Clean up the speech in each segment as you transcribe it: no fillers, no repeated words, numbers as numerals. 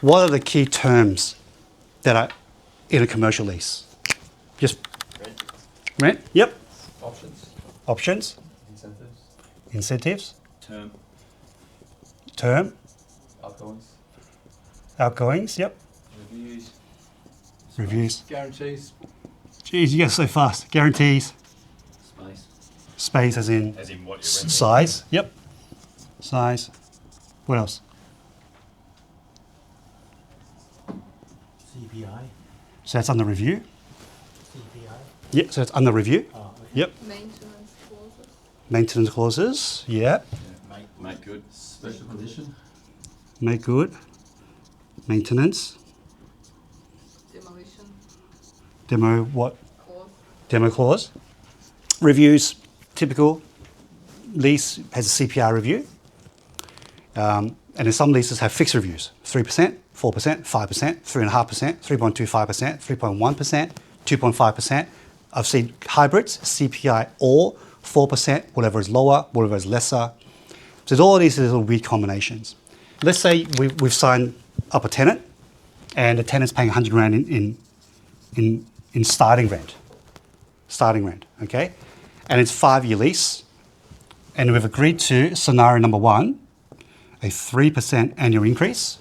What are the key terms that are in a commercial lease? Just rent? Yep. Options. Incentives. Term. Outgoings. Yep. Reviews. Guarantees. Geez, you go so fast. Guarantees. Space as in what you're renting. size. Yep. Size. What else? CPI. So that's under review. CPI. Yep. So it's under review. Oh, okay. Yep. Maintenance clauses. Maintenance clauses. Yeah. Make good. Special condition. Make good. Maintenance. Demolition Demo what? clause. Demo clause. Reviews. Typical. Lease has a CPI review. And then some leases have fixed reviews. 3%, 4%, 5%, 3.5%, 3.25%, 3.1%, 2.5%. I've seen hybrids, CPI or 4%, whatever is lower, whatever is lesser. So there's all these little weird combinations. Let's say we've signed up a tenant and the tenant's paying 100 Rand in starting rent. Starting rent, okay? And it's 5-year lease. And we've agreed to scenario number 1, a 3% annual increase.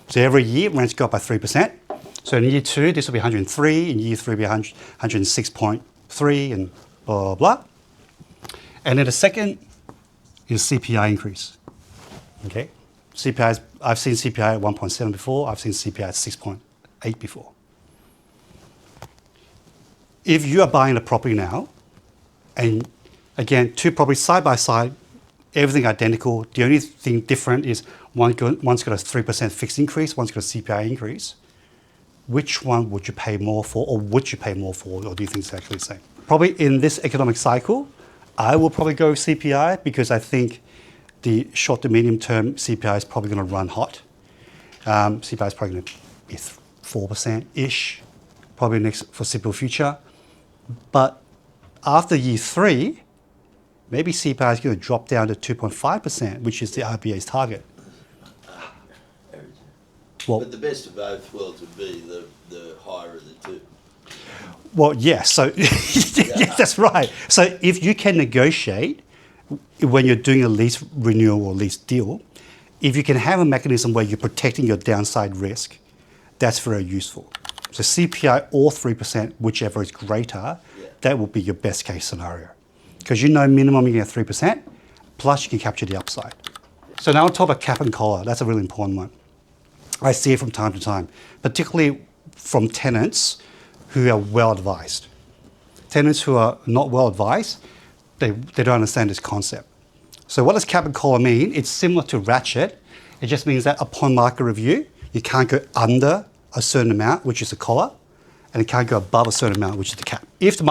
So every year rents go up by 3%. So in year 2, this will be 103. In year 3, it'll be 106.3 and blah, blah, blah. And then the second is CPI increase. Okay? CPI, I've seen CPI at 1.7 before. I've seen CPI at 6.8 before. If you are buying a property now, and again, 2 properties side by side, everything identical. The only thing different is one's got a 3% fixed increase, one's got a CPI increase. Which one would you pay more for, or would you pay more for, or do you think it's actually the same? Probably in this economic cycle, I will probably go CPI because I think the short to medium term CPI is probably going to run hot. CPI is probably going to be 4%-ish, probably next foreseeable future. But after year 3, maybe CPI is going to drop down to 2.5%, which is the RBA's target. Well, But the best of both worlds would be the higher of the two. well, yes. So yeah, that's right. So if you can negotiate when you're doing a lease renewal or lease deal, if you can have a mechanism where you're protecting your downside risk, that's very useful. So CPI or 3%, whichever is greater, that will be your best case scenario. Because you know minimum you get 3%, plus you can capture the upside. So now we'll talk about cap and collar. That's a really important one. I see it from time to time, particularly from tenants who are well advised. Tenants who are not well advised, they don't understand this concept. So what does cap and collar mean? It's similar to ratchet. It just means that upon market review, you can't go under a certain amount, which is the collar, and it can't go above a certain amount, which is the cap. If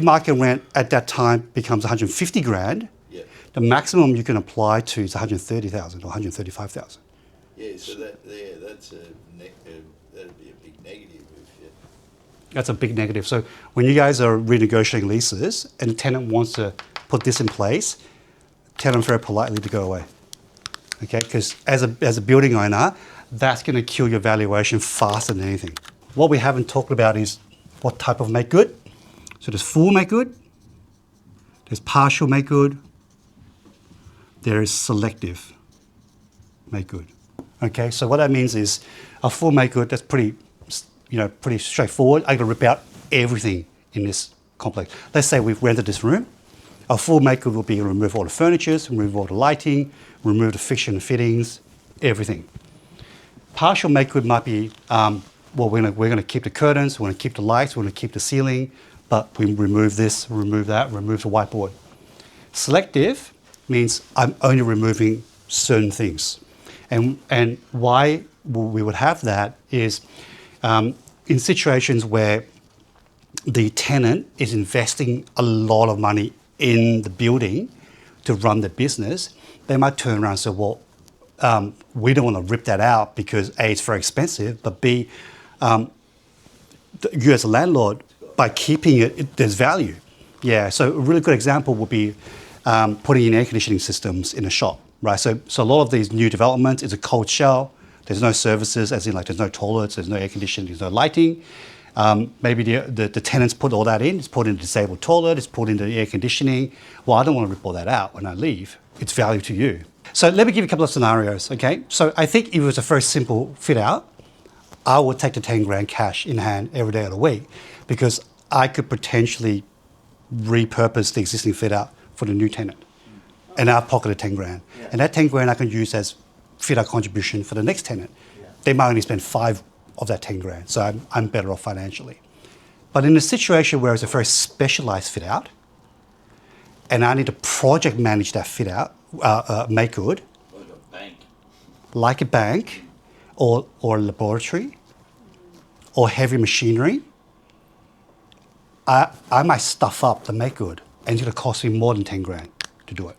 market rent at that time becomes 150 grand, the maximum you can apply to is 130,000 or 135,000. Yeah, so that'd be a big negative. That's a big negative. So when you guys are renegotiating leases and the tenant wants to put this in place, tell them very politely to go away. Okay, because as a building owner, that's going to kill your valuation faster than anything. What we haven't talked about is what type of make good. So there's full make good, there's partial make good, there is selective make good. Okay, so what that means is a full make good, that's pretty straightforward. I'm going to rip out everything in this complex. Let's say we've rented this room. A full make good will be remove all the furniture, remove all the lighting, remove the fixture and fittings, everything. Partial make good might be, we're going to keep the curtains, we're going to keep the lights, we're going to keep the ceiling, but we remove this, remove that, remove the whiteboard. Selective means I'm only removing certain things. And why we would have that is in situations where the tenant is investing a lot of money in the building to run the business, they might turn around and say, well, we don't want to rip that out because A, it's very expensive, but B, you as a landlord, by keeping it, there's value. Yeah, so a really good example would be putting in air conditioning systems in a shop, right? So a lot of these new developments is a cold shell. There's no services, as in like there's no toilets, there's no air conditioning, there's no lighting. Maybe the tenants put all that in. It's put in a disabled toilet, it's put in the air conditioning. Well, I don't want to rip all that out when I leave. It's value to you. So let me give you a couple of scenarios, okay? So I think if it was a very simple fit out, I would take the 10 grand cash in hand every day of the week because I could potentially repurpose the existing fit out for the new tenant. And I've pocketed 10 grand. Yeah. And that 10 grand I can use as fit out contribution for the next tenant. Yeah. They might only spend 5 of that 10 grand. So I'm better off financially. But in a situation where it's a very specialized fit out, and I need to project manage that fit out, make good, Like a bank. like a bank or a laboratory or heavy machinery, I might stuff up the make good and it's going to cost me more than 10 grand to do it.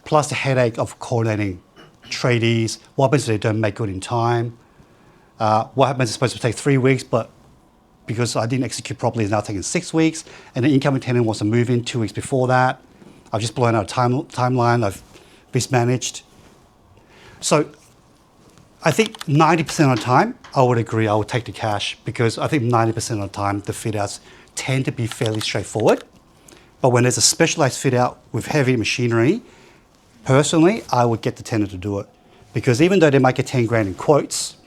Plus the headache of coordinating tradies. What happens if they don't make good in time? What happens if it's supposed to take 3 weeks, but because I didn't execute properly, it's now taking 6 weeks, and the incoming tenant wants to move in 2 weeks before that. I've just blown out a timeline, I've mismanaged. So I think 90% of the time, I would agree, I would take the cash because I think 90% of the time, the fit outs tend to be fairly straightforward. But when there's a specialized fit out with heavy machinery, personally, I would get the tenant to do it. Because even though they might get 10 grand in quotes,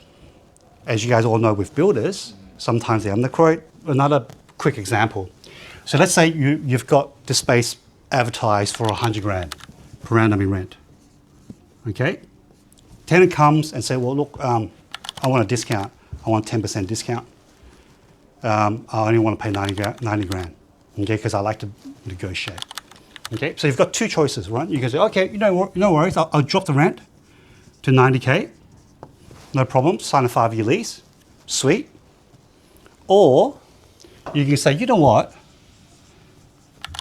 as you guys all know with builders, sometimes they underquote. Another quick example. So let's say you've got the space advertised for 100 grand per annum in rent. Okay? Tenant comes and say, well, look, I want a discount. I want 10% discount. I only want to pay 90 grand, okay, because I like to negotiate. Okay, so you've got two choices, right? You can say, okay, no worries, I'll drop the rent to 90K, no problem, sign a 5-year lease, sweet. Or you can say, you know what,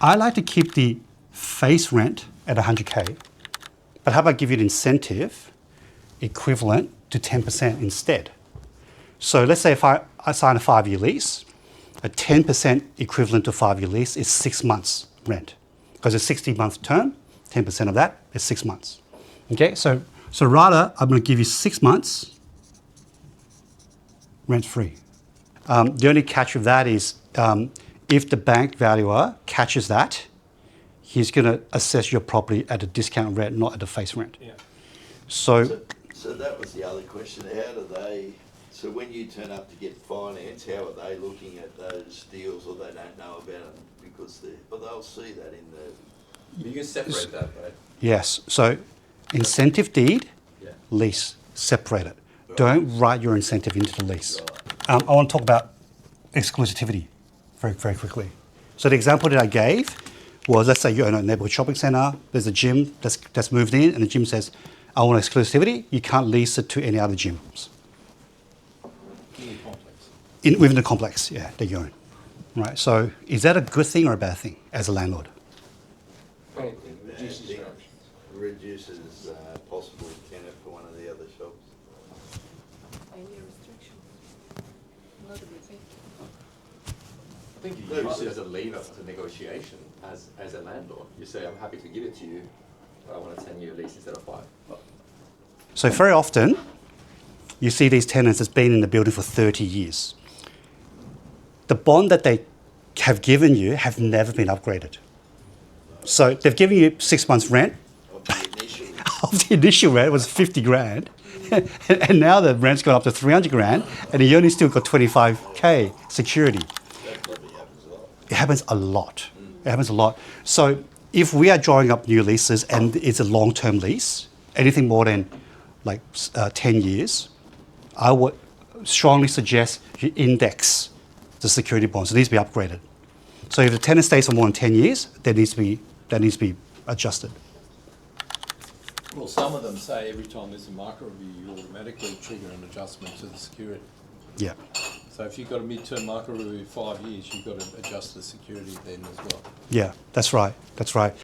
I like to keep the face rent at 100K, but how about give you an incentive equivalent to 10% instead? So let's say if I sign a 5-year lease, a 10% equivalent to a 5-year lease is 6 months rent. Because it's a 60-month term, 10% of that is 6 months. Okay, so rather, I'm going to give you 6 months rent-free. The only catch with that is if the bank valuer catches that, he's going to assess your property at a discount rent, not at the face rent. Yeah. So that was the other question. How do they, so when you turn up to get finance, how are they looking at those deals, or they don't know about them because but they'll see that in the... You can separate that, right? Yes, so incentive deed, Yeah. lease, separate it. Don't write your incentive into the lease. Right. I want to talk about exclusivity very, very quickly. So the example that I gave was, let's say you own a neighborhood shopping center, there's a gym that's moved in, and the gym says, I want exclusivity, you can't lease it to any other gyms. In the complex. Within the complex, yeah, that you own. Right, so is that a good thing or a bad thing as a landlord? Anything, reduces Thing your options. reduces possible tenant for one of the other shops. Any restriction? Not a good thing. I think you use it as a lever, as a negotiation, as a landlord. You say, I'm happy to give it to you, but I want a 10-year lease instead of 5. So very often, you see these tenants that's been in the building for 30 years. The bond that they have given you have never been upgraded. So they've given you 6 months rent. Of the initial, Of the initial rent was 50 grand, and now the rent's gone up to 300 grand, and you only still got 25K security. that probably happens a lot. It happens a lot. It happens a lot. So if we are drawing up new leases and it's a long-term lease, anything more than like 10 years, I would strongly suggest you index the security bonds. It needs to be upgraded. So if the tenant stays for more than 10 years, that needs to be adjusted. Well, some of them say every time there's a market review, you automatically trigger an adjustment to the security. Yeah. So if you've got a mid-term market review 5 years, you've got to adjust the security then as well. Yeah, that's right. That's right.